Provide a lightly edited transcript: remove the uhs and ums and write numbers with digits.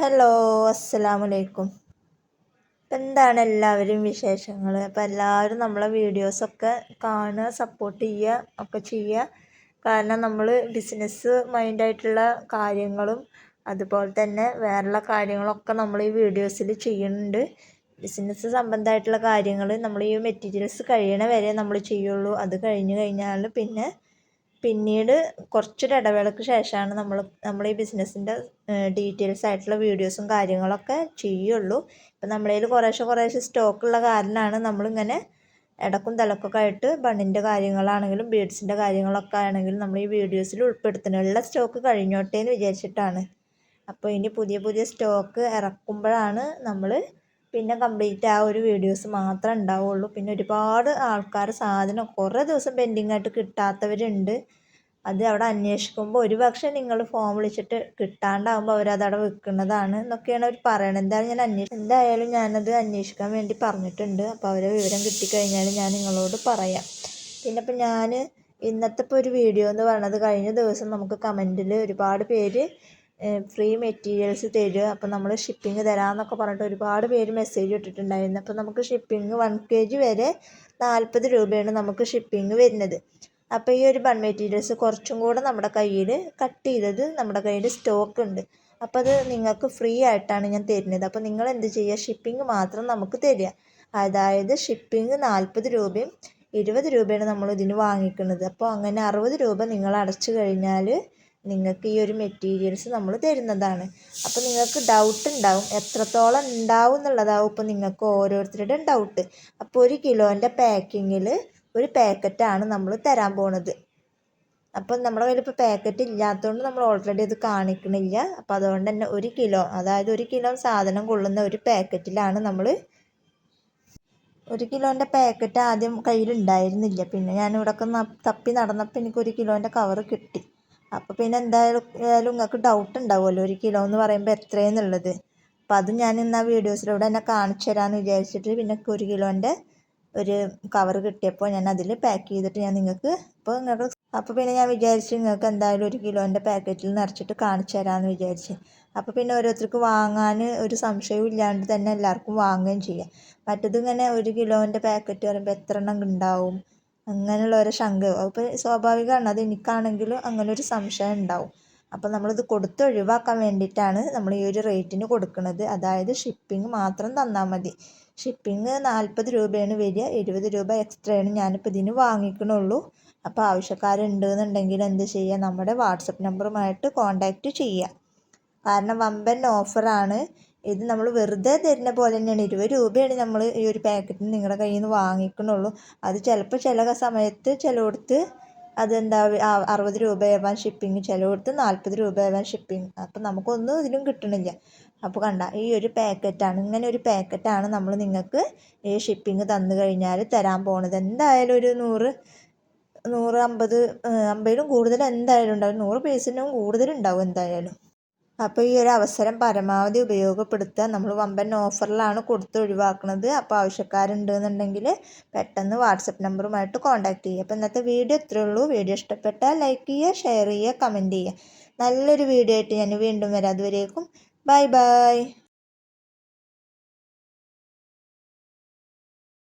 Hello, അസ്സലാമലൈക്കും. എന്താണ് എല്ലാവരും വിശേഷങ്ങൾ? അപ്പോൾ എല്ലാവരും നമ്മളെ വീഡിയോസൊക്കെ കാണുക, സപ്പോർട്ട് ചെയ്യുക ഒക്കെ ചെയ്യുക. കാരണം നമ്മൾ ബിസിനസ് മൈൻഡായിട്ടുള്ള കാര്യങ്ങളും അതുപോലെ തന്നെ വേറെയുള്ള കാര്യങ്ങളൊക്കെ നമ്മൾ ഈ വീഡിയോസിൽ ചെയ്യുന്നുണ്ട്. ബിസിനസ് സംബന്ധമായിട്ടുള്ള കാര്യങ്ങൾ നമ്മൾ ഈ മെറ്റീരിയൽസ് കഴിയണ വരെ നമ്മൾ ചെയ്യുള്ളൂ. അത് കഴിഞ്ഞ് കഴിഞ്ഞാൽ പിന്നീട് കുറച്ചൊരു ഇടവേളയ്ക്ക് ശേഷമാണ് നമ്മൾ ഈ ബിസിനസ്സിൻ്റെ ഡീറ്റെയിൽസ് ആയിട്ടുള്ള വീഡിയോസും കാര്യങ്ങളൊക്കെ ചെയ്യുള്ളൂ. ഇപ്പം നമ്മളതിൽ കുറേശ്ശെ സ്റ്റോക്കുള്ള കാരണമാണ് നമ്മളിങ്ങനെ ഇടക്കും തലക്കൊക്കെ ആയിട്ട് ബണ്ണിൻ്റെ കാര്യങ്ങളാണെങ്കിലും ബീഡ്സിൻ്റെ കാര്യങ്ങളൊക്കെ ആണെങ്കിലും നമ്മൾ ഈ വീഡിയോസിൽ ഉൾപ്പെടുത്തുന്നുള്ള സ്റ്റോക്ക് കഴിഞ്ഞോട്ടെ എന്ന് വിചാരിച്ചിട്ടാണ്. അപ്പോൾ ഇനി പുതിയ സ്റ്റോക്ക് ഇറക്കുമ്പോഴാണ് നമ്മൾ പിന്നെ കംപ്ലീറ്റ് ആ ഒരു വീഡിയോസ് മാത്രമേ ഉണ്ടാവുള്ളൂ. പിന്നെ ഒരുപാട് ആൾക്കാർ സാധനം കുറേ ദിവസം പെൻഡിങ് ആയിട്ട് കിട്ടാത്തവരുണ്ട്. അത് അവിടെ അന്വേഷിക്കുമ്പോൾ ഒരുപക്ഷെ നിങ്ങൾ ഫോം വിളിച്ചിട്ട് കിട്ടാണ്ടാകുമ്പോൾ അവരതവിടെ വെക്കുന്നതാണ് എന്നൊക്കെയാണ് അവർ പറയണത്. എന്തായാലും ഞാനത് അന്വേഷിക്കാൻ വേണ്ടി പറഞ്ഞിട്ടുണ്ട്. അപ്പോൾ അവരെ വിവരം കിട്ടിക്കഴിഞ്ഞാൽ ഞാൻ നിങ്ങളോട് പറയാം. പിന്നെ ഇപ്പം ഞാൻ ഇന്നത്തെ ഒരു വീഡിയോ എന്ന് പറയുന്നത്, കഴിഞ്ഞ ദിവസം നമുക്ക് കമൻറ്റിൽ ഒരുപാട് പേര് ഫ്രീ മെറ്റീരിയൽസ് തരിക, അപ്പോൾ നമ്മൾ ഷിപ്പിംഗ് തരാമെന്നൊക്കെ പറഞ്ഞിട്ട് ഒരുപാട് പേര് മെസ്സേജ് ഇട്ടിട്ടുണ്ടായിരുന്നു. അപ്പോൾ നമുക്ക് ഷിപ്പിംഗ് 1 kg വരെ 40 രൂപയാണ് നമുക്ക് ഷിപ്പിംഗ് വരുന്നത്. അപ്പോൾ ഈ ഒരു ബൺ മെറ്റീരിയൽസ് കുറച്ചും കൂടെ നമ്മുടെ കയ്യിൽ കട്ട് ചെയ്തത് നമ്മുടെ കയ്യിൽ സ്റ്റോക്ക് ഉണ്ട്. അപ്പോൾ അത് നിങ്ങൾക്ക് ഫ്രീ ആയിട്ടാണ് ഞാൻ തരുന്നത്. അപ്പോൾ നിങ്ങൾ എന്ത് ചെയ്യുക, ഷിപ്പിംഗ് മാത്രം നമുക്ക് തരിക. അതായത് ഷിപ്പിംഗ് 40 രൂപയും 20 രൂപയാണ് നമ്മൾ ഇതിന് വാങ്ങിക്കുന്നത്. അപ്പോൾ അങ്ങനെ 60 രൂപ നിങ്ങൾ അടച്ചു കഴിഞ്ഞാൽ നിങ്ങൾക്ക് ഈ ഒരു മെറ്റീരിയൽസ് നമ്മൾ തരുന്നതാണ്. അപ്പോൾ നിങ്ങൾക്ക് ഡൗട്ട് ഉണ്ടാവും, എത്രത്തോളം ഉണ്ടാവും എന്നുള്ളതാവും ഇപ്പോൾ നിങ്ങൾക്ക് ഓരോരുത്തരുടെയും ഡൗട്ട്. അപ്പോൾ 1 കിലോൻ്റെ പാക്കിങ്ങിൽ ഒരു പാക്കറ്റാണ് നമ്മൾ തരാൻ പോണത്. അപ്പം നമ്മുടെ കയ്യിൽ ഇപ്പോൾ പാക്കറ്റ് ഇല്ലാത്തതുകൊണ്ട് നമ്മൾ ഓൾറെഡി അത് കാണിക്കണില്ല. അപ്പോൾ അതുകൊണ്ട് തന്നെ 1 കിലോ, അതായത് 1 കിലോ സാധനം കൊള്ളുന്ന ഒരു പാക്കറ്റിലാണ് നമ്മൾ 1 കിലോൻ്റെ പാക്കറ്റ് ആദ്യം കയ്യിലുണ്ടായിരുന്നില്ല. പിന്നെ ഞാനിവിടെ ഒക്കെ തപ്പി നടന്നപ്പോൾ എനിക്ക് 1 കിലോൻ്റെ കവർ കിട്ടി. അപ്പോൾ പിന്നെ എന്തായാലും നിങ്ങൾക്ക് ഡൗട്ട് ഉണ്ടാവുമല്ലോ 1 കിലോ എന്ന് പറയുമ്പോൾ എത്രയെന്നുള്ളത്. അപ്പോൾ അത് ഞാൻ ഇന്ന് ആ വീഡിയോസിലൂടെ തന്നെ കാണിച്ചു തരാമെന്ന് വിചാരിച്ചിട്ട് പിന്നെ 1 കിലോൻ്റെ ഒരു കവർ കിട്ടിയപ്പോൾ ഞാൻ അതിൽ പാക്ക് ചെയ്തിട്ട് ഞാൻ നിങ്ങൾക്ക് അപ്പോൾ പിന്നെ ഞാൻ വിചാരിച്ചു നിങ്ങൾക്ക് എന്തായാലും 1 കിലോൻ്റെ പാക്കറ്റിൽ നിറച്ചിട്ട് കാണിച്ചു തരാമെന്ന് വിചാരിച്ചു. അപ്പോൾ പിന്നെ ഓരോരുത്തർക്ക് വാങ്ങാൻ ഒരു സംശയവും ഇല്ലാണ്ട് തന്നെ എല്ലാവർക്കും വാങ്ങുകയും ചെയ്യാം. മറ്റേതിങ്ങനെ 1 കിലോൻ്റെ പാക്കറ്റ് പറയുമ്പോൾ എത്ര എണ്ണം ഉണ്ടാവും അങ്ങനെയുള്ള ഒരു ശങ്ക. അപ്പോൾ സ്വാഭാവികമാണ്, അത് എനിക്കാണെങ്കിലും അങ്ങനെ ഒരു സംശയം ഉണ്ടാവും. അപ്പോൾ നമ്മളിത് കൊടുത്ത് ഒഴിവാക്കാൻ വേണ്ടിയിട്ടാണ് നമ്മൾ ഈ ഒരു റേറ്റിന് കൊടുക്കുന്നത്. അതായത് ഷിപ്പിംഗ് മാത്രം തന്നാൽ മതി. ഷിപ്പിംഗ് 40 രൂപയാണ് വരിക, 20 രൂപ എക്സ്ട്രയാണ് ഞാനിപ്പോൾ ഇതിന് വാങ്ങിക്കണുള്ളൂ. അപ്പോൾ ആവശ്യക്കാരുണ്ടെന്നുണ്ടെങ്കിൽ എന്ത് ചെയ്യുക, നമ്മുടെ വാട്സപ്പ് നമ്പറുമായിട്ട് കോൺടാക്റ്റ് ചെയ്യുക. കാരണം വമ്പൻ ഓഫറാണ് ഇത്. നമ്മൾ വെറുതെ തരുന്ന പോലെ തന്നെയാണ്. 20 രൂപയാണ് നമ്മൾ ഈ ഒരു പാക്കറ്റിന് നിങ്ങളുടെ കയ്യിൽ നിന്ന് വാങ്ങിക്കണുള്ളൂ. അത് ചിലപ്പോൾ ചില സമയത്ത് ചിലയിടത്ത് അതെന്താ 60 രൂപയാവാൻ ഷിപ്പിംഗ്, ചിലയിടത്ത് 40 രൂപയാവാൻ ഷിപ്പിംഗ്. അപ്പം നമുക്കൊന്നും ഇതിലും കിട്ടണില്ല. അപ്പോൾ കണ്ട ഈ ഒരു പാക്കറ്റാണ്, ഇങ്ങനെ ഒരു പാക്കറ്റാണ് നമ്മൾ നിങ്ങൾക്ക് ഈ ഷിപ്പിംഗ് തന്നു കഴിഞ്ഞാൽ തരാൻ പോണത്. എന്തായാലും ഒരു 150 കൂടുതൽ എന്തായാലും ഉണ്ടാവും, 100 പീസിനും കൂടുതലുണ്ടാവും എന്തായാലും. അപ്പോൾ ഈ ഒരു അവസരം പരമാവധി ഉപയോഗപ്പെടുത്തുക. നമ്മൾ വമ്പൻ ഓഫറിലാണ് കൊടുത്ത് ഒഴിവാക്കുന്നത്. അപ്പോൾ ആവശ്യക്കാരുണ്ടെന്നുണ്ടെങ്കിൽ പെട്ടെന്ന് വാട്സപ്പ് നമ്പറുമായിട്ട് കോൺടാക്റ്റ് ചെയ്യുക. അപ്പോൾ ഇന്നത്തെ വീഡിയോ ഇത്രയേ ഉള്ളൂ. വീഡിയോ ഇഷ്ടപ്പെട്ടാൽ ലൈക്ക് ചെയ്യുക, ഷെയർ ചെയ്യുക, കമൻറ്റ് ചെയ്യുക. നല്ലൊരു വീഡിയോ ആയിട്ട് ഞാൻ വീണ്ടും വരാം. അതുവരേക്കും ബൈ ബൈ.